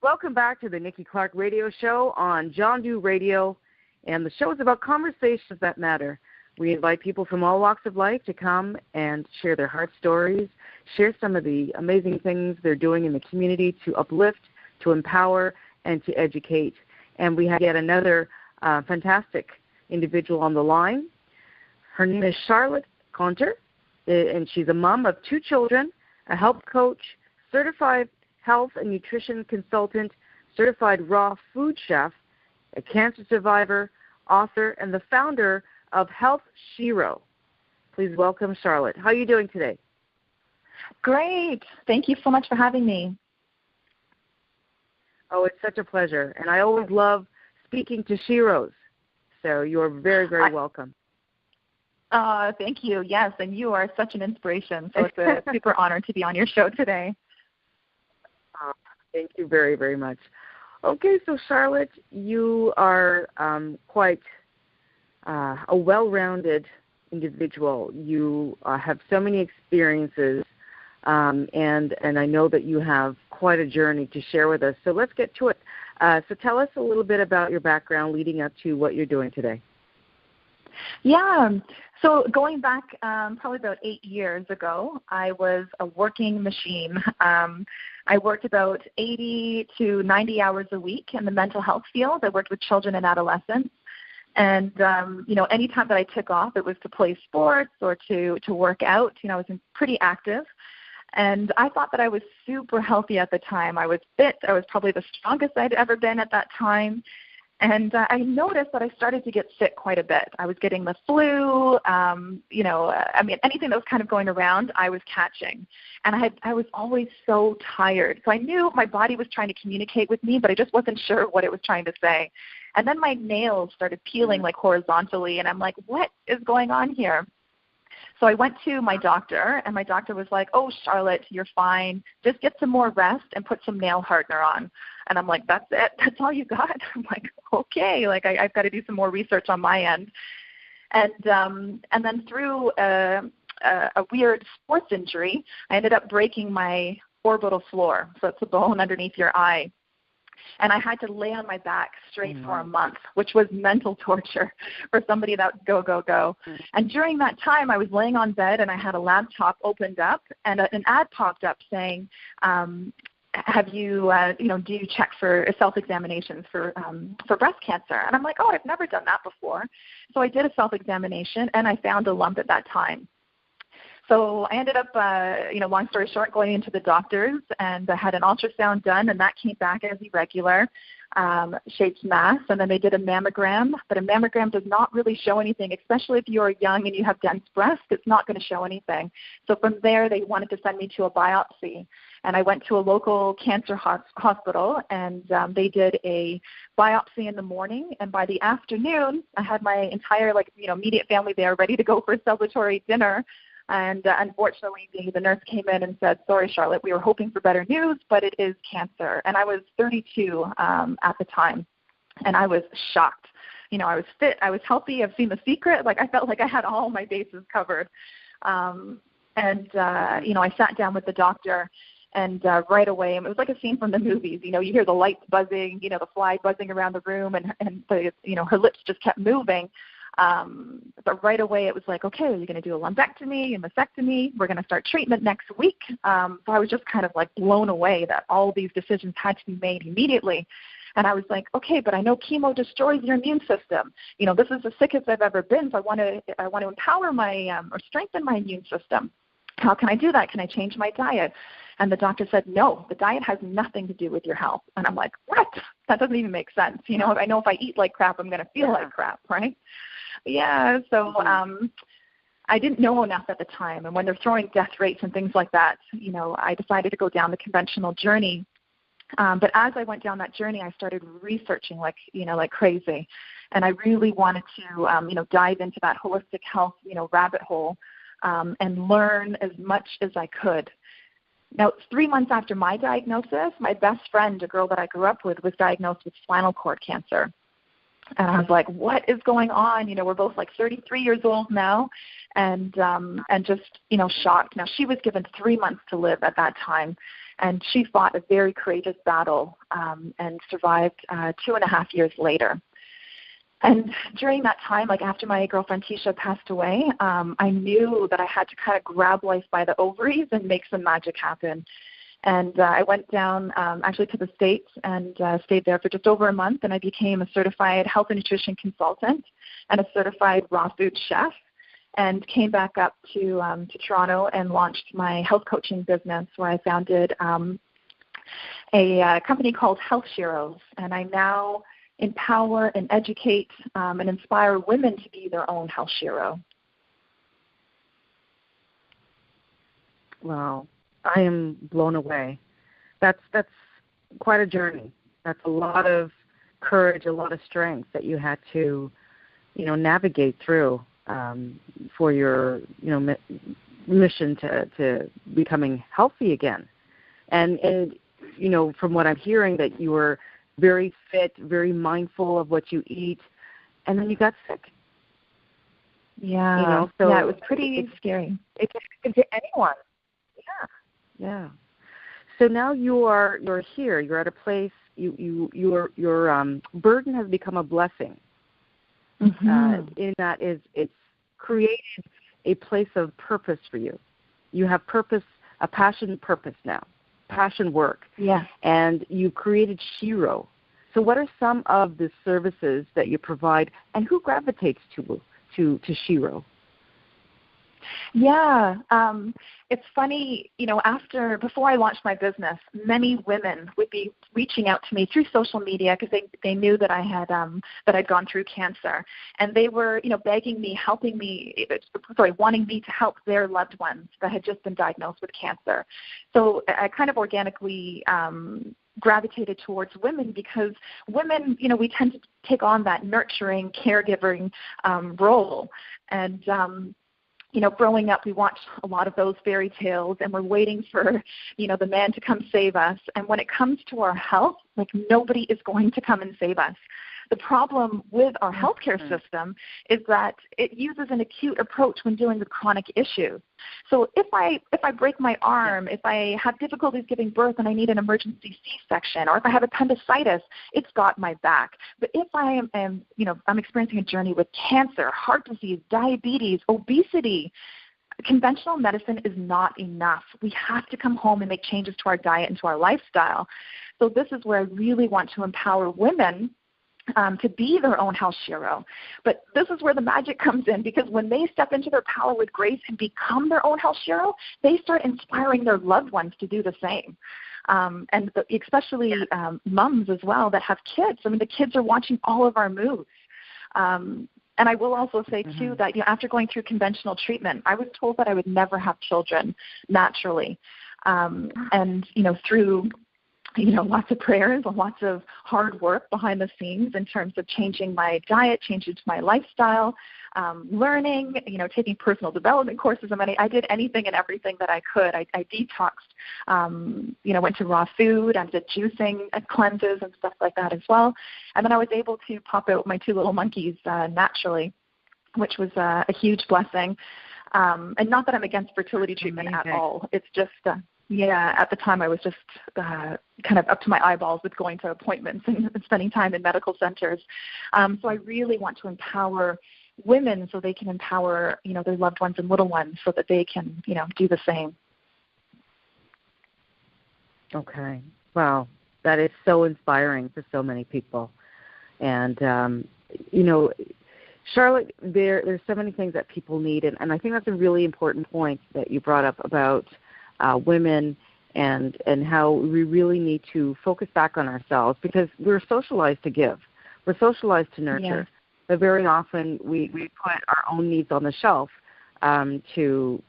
Welcome back to the Nikki Clarke Radio Show on John Dew Radio, and the show is about conversations that matter. We invite people from all walks of life to come and share their heart stories, share some of the amazing things they're doing in the community to uplift, to empower, and to educate. And we have yet another fantastic individual on the line. Her name is Charlotte Caunter, and she's a mom of 2 children, a health coach, certified health and nutrition consultant, certified raw food chef, a cancer survivor, author, and the founder of Health Shero. Please welcome Charlotte. How are you doing today? Great. Thank you so much for having me. Oh, it's such a pleasure. And I always love speaking to Sheros. So you're very, very welcome. Thank you. Yes, and you are such an inspiration. So it's a super honor to be on your show today. Thank you very, very much. Okay, so Charlotte, you are quite a well-rounded individual. You have so many experiences, and I know that you have quite a journey to share with us. So let's get to it. So tell us a little bit about your background leading up to what you're doing today. Yeah. So going back probably about 8 years ago, I was a working machine. I worked about 80 to 90 hours a week in the mental health field. I worked with children and adolescents. And, any time that I took off, it was to play sports or to work out. I was pretty active. And I thought that I was super healthy at the time. I was fit. I was probably the strongest I'd ever been at that time. And I noticed that I started to get sick quite a bit. I was getting the flu, anything that was kind of going around, I was catching. And I was always so tired. So I knew my body was trying to communicate with me, but I just wasn't sure what it was trying to say. And then my nails started peeling like horizontally, and I'm like, what is going on here? So I went to my doctor, and my doctor was like, oh, Charlotte, you're fine. Just get some more rest and put some nail hardener on. And I'm like, that's it? That's all you got? I'm like, okay. Like, I've got to do some more research on my end. And then through a weird sports injury, I ended up breaking my orbital floor. So it's the bone underneath your eye. And I had to lay on my back straight for a month, which was mental torture for somebody that would go, go, go. And during that time, I was laying on bed, and I had a laptop opened up, and an ad popped up saying, have you, do you check for self-examinations for breast cancer? And I'm like, oh, I've never done that before. So I did a self-examination, and I found a lump at that time. So I ended up, long story short, going into the doctors, and I had an ultrasound done, and that came back as irregular shaped mass. And then they did a mammogram, but a mammogram does not really show anything, especially if you're young and you have dense breasts. It's not going to show anything. So from there, they wanted to send me to a biopsy. And I went to a local cancer hospital, and they did a biopsy in the morning. And by the afternoon, I had my entire, immediate family there ready to go for a celebratory dinner. And unfortunately, the nurse came in and said, sorry, Charlotte, we were hoping for better news, but it is cancer. And I was 32 at the time, and I was shocked. I was fit. I was healthy. I've seen The Secret. I felt like I had all my bases covered. I sat down with the doctor, and right away, it was like a scene from the movies. You hear the lights buzzing, the fly buzzing around the room, and her lips just kept moving. But right away it was like, okay, you're going to do a lumpectomy, a mastectomy. We're going to start treatment next week. So I was just kind of blown away that all these decisions had to be made immediately. And I was like, okay, but I know chemo destroys your immune system. This is the sickest I've ever been. So I want to empower or strengthen my immune system. How can I do that? Can I change my diet? And the doctor said, no, the diet has nothing to do with your health. And I'm like, what? That doesn't even make sense. I know if I eat like crap, I'm going to feel like crap, right? Yeah, so I didn't know enough at the time. And when they're throwing death rates and things like that, I decided to go down the conventional journey. But as I went down that journey, I started researching like crazy. And I really wanted to, dive into that holistic health, rabbit hole and learn as much as I could. Now, 3 months after my diagnosis, my best friend, a girl that I grew up with, was diagnosed with spinal cord cancer. And I was like, what is going on? We're both like 33 years old now, and just, shocked. Now, she was given 3 months to live at that time, and she fought a very courageous battle and survived 2.5 years later. And during that time, like after my girlfriend Tisha passed away, I knew that I had to kind of grab life by the ovaries and make some magic happen. And I went down actually to the States and stayed there for just over a month, and I became a certified health and nutrition consultant and a certified raw food chef, and came back up to Toronto and launched my health coaching business, where I founded a company called Health Shero. And I now empower and educate and inspire women to be their own Health Shero. Wow. I am blown away. That's quite a journey. That's a lot of courage, a lot of strength that you had to, navigate through for your, mission to becoming healthy again. And from what I'm hearing, that you were very fit, very mindful of what you eat, and then you got sick. Yeah. So yeah, it was pretty scary. It can happen to anyone. Yeah. So now you're here. You're at a place. Your burden has become a blessing. Mm-hmm. In that it's created a place of purpose for you. You have purpose, a passion purpose now, passion work. Yeah. And you created Shero. So what are some of the services that you provide, and who gravitates to Shero? Yeah, it's funny, before I launched my business, many women would be reaching out to me through social media because they knew that I had that I'd gone through cancer, and they were begging me, wanting me to help their loved ones that had just been diagnosed with cancer. So I kind of organically gravitated towards women, because women, we tend to take on that nurturing, caregiving role, and growing up, we watched a lot of those fairy tales, and we're waiting for, the man to come save us. And when it comes to our health, nobody is going to come and save us. The problem with our healthcare system is that it uses an acute approach when dealing with chronic issues. So if I break my arm, if I have difficulties giving birth and I need an emergency C-section, or if I have appendicitis, it's got my back. But if I am I'm experiencing a journey with cancer, heart disease, diabetes, obesity, conventional medicine is not enough. We have to come home and make changes to our diet and to our lifestyle. So this is where I really want to empower women to be their own Health Shero. But this is where the magic comes in, because when they step into their power with grace and become their own Health Shero, they start inspiring their loved ones to do the same. Especially moms as well that have kids. I mean, the kids are watching all of our moves. And I will also say, too, that after going through conventional treatment, I was told that I would never have children naturally. And through lots of prayers and lots of hard work behind the scenes in terms of changing my diet, changing my lifestyle, learning, taking personal development courses. I mean, I did anything and everything that I could. I detoxed, went to raw food. I did juicing cleanses and stuff like that as well. And then I was able to pop out my 2 little monkeys naturally, which was a huge blessing. And not that I'm against fertility treatment at all. It's just at the time I was just kind of up to my eyeballs with going to appointments and spending time in medical centers. So I really want to empower women so they can empower, their loved ones and little ones so that they can, do the same. Okay. Wow. That is so inspiring for so many people. And, Charlotte, there's so many things that people need, and I think that's a really important point that you brought up about women and how we really need to focus back on ourselves, because we're socialized to give. We're socialized to nurture. Yeah. But very often we put our own needs on the shelf to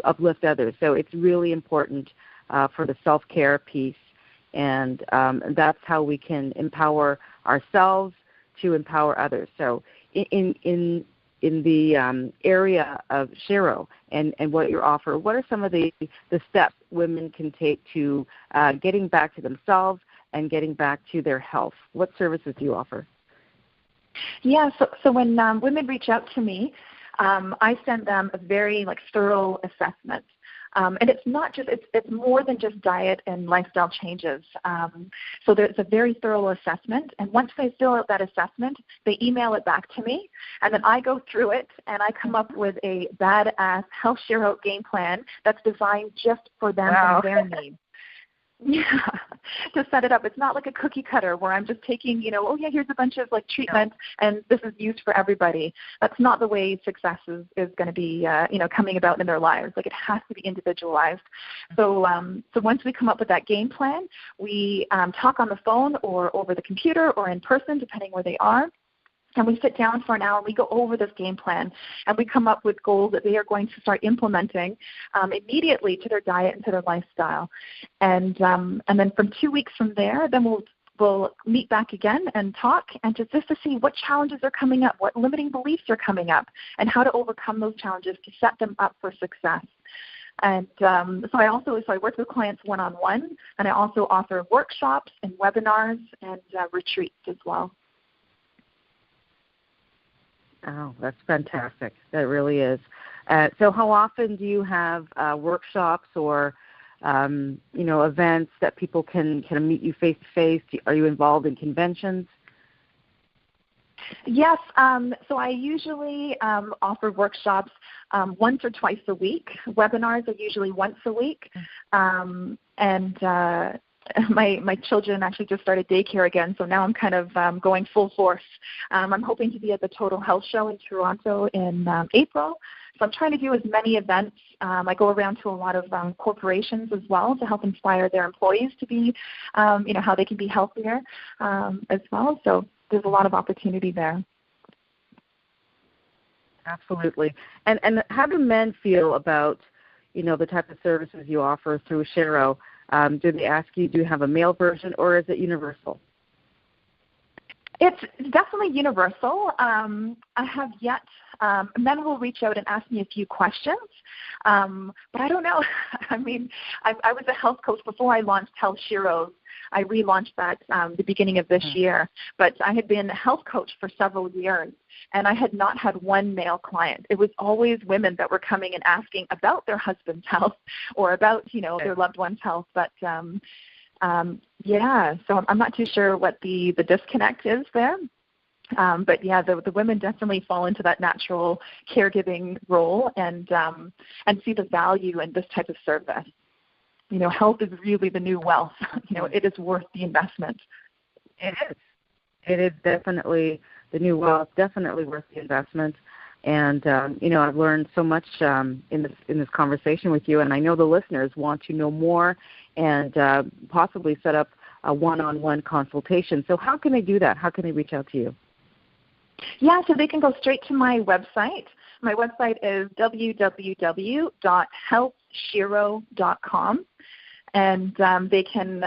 uplift others. So it's really important for the self-care piece, and that's how we can empower ourselves to empower others. So in the area of Shero and what you offer, what are some of the steps women can take to getting back to themselves and getting back to their health? What services do you offer? Yeah, so when women reach out to me, I send them a very thorough assessment. And it's not just, it's more than just diet and lifestyle changes. So there's a very thorough assessment. And once they fill out that assessment, they email it back to me. And then I go through it and I come up with a badass Health Shero game plan that's designed just for them and their needs. Yeah, to set it up. It's not like a cookie cutter where I'm just taking, here's a bunch of treatment and this is used for everybody. That's not the way success is going to be, coming about in their lives. It has to be individualized. So once we come up with that game plan, we talk on the phone or over the computer or in person, depending where they are. And we sit down for an hour and we go over this game plan and we come up with goals that they are going to start implementing immediately to their diet and to their lifestyle. And then from 2 weeks from there, then we'll meet back again and talk and just to see what challenges are coming up, what limiting beliefs are coming up, and how to overcome those challenges to set them up for success. And so I work with clients one-on-one, and I also offer workshops and webinars and retreats as well. Oh, that's fantastic. That really is. So how often do you have workshops or, events that people can meet you face-to-face? Are you involved in conventions? Yes. So I usually offer workshops once or twice a week. Webinars are usually once a week. My children actually just started daycare again, so now I'm kind of going full force. I'm hoping to be at the Total Health Show in Toronto in April. So I'm trying to do as many events. I go around to a lot of corporations as well to help inspire their employees to be, how they can be healthier as well. So there's a lot of opportunity there. Absolutely. And how do men feel about, the type of services you offer through Shero? Do they ask you, do you have a male version, or is it universal? It's definitely universal. I have yet, men will reach out and ask me a few questions, but I don't know. I mean, I was a health coach before I launched Health Shero. I relaunched that the beginning of this year, but I had been a health coach for several years, and I had not had one male client. It was always women that were coming and asking about their husband's health or about, their loved one's health. But, so I'm not too sure what the disconnect is there. But yeah, the women definitely fall into that natural caregiving role and see the value in this type of service. Health is really the new wealth. It is worth the investment. It is. It is definitely the new wealth, definitely worth the investment. And, I've learned so much in this conversation with you, and I know the listeners want to know more and possibly set up a one-on-one consultation. So how can they do that? How can they reach out to you? Yeah, so they can go straight to my website. My website is www.healthshero.com. And they can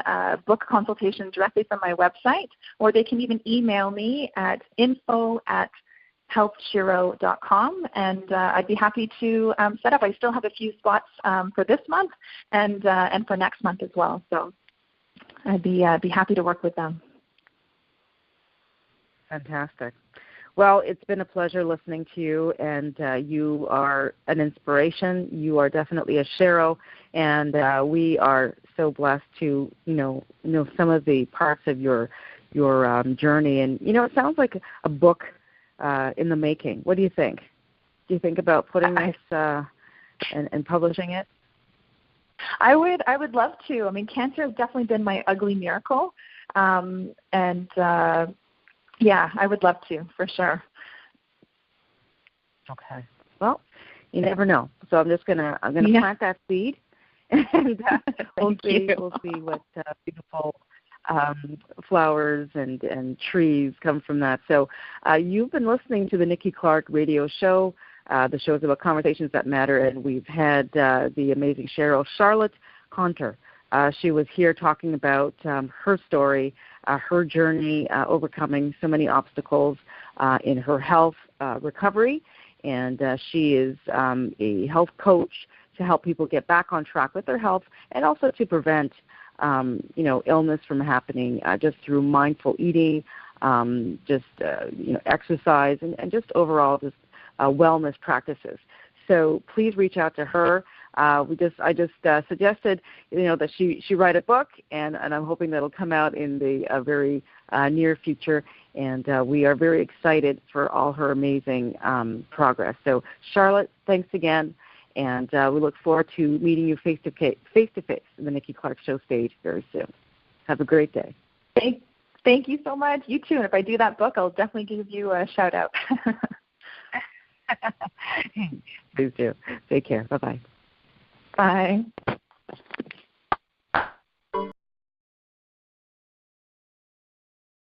book a consultation directly from my website, or they can even email me at info@healthshero.com, and I'd be happy to set up. I still have a few spots for this month and for next month as well. So I'd be happy to work with them. Fantastic. Well, it's been a pleasure listening to you, and you are an inspiration. You are definitely a Shero, and we are so blessed to know some of the parts of your journey. And it sounds like a book in the making. What do you think? Do you think about putting this and publishing it? I would love to. I mean, cancer has definitely been my ugly miracle, yeah, I would love to, for sure. Okay. Well, you never know. So I'm gonna plant that seed, and we'll see what beautiful flowers and trees come from that. So you've been listening to the Nikki Clarke Radio Show. The show is about conversations that matter, and we've had the amazing Shero, Charlotte Caunter. She was here talking about her story, her journey, overcoming so many obstacles in her health recovery. And she is a health coach to help people get back on track with their health and also to prevent, illness from happening just through mindful eating, exercise, and just overall just wellness practices. So please reach out to her. I just suggested, that she write a book, and I'm hoping that'll come out in the very near future. And we are very excited for all her amazing progress. So, Charlotte, thanks again, and we look forward to meeting you face to face in the Nikki Clarke Show stage very soon. Have a great day. Thank you so much. You too. And if I do that book, I'll definitely give you a shout out. Please do. Take care. Bye-bye. Bye.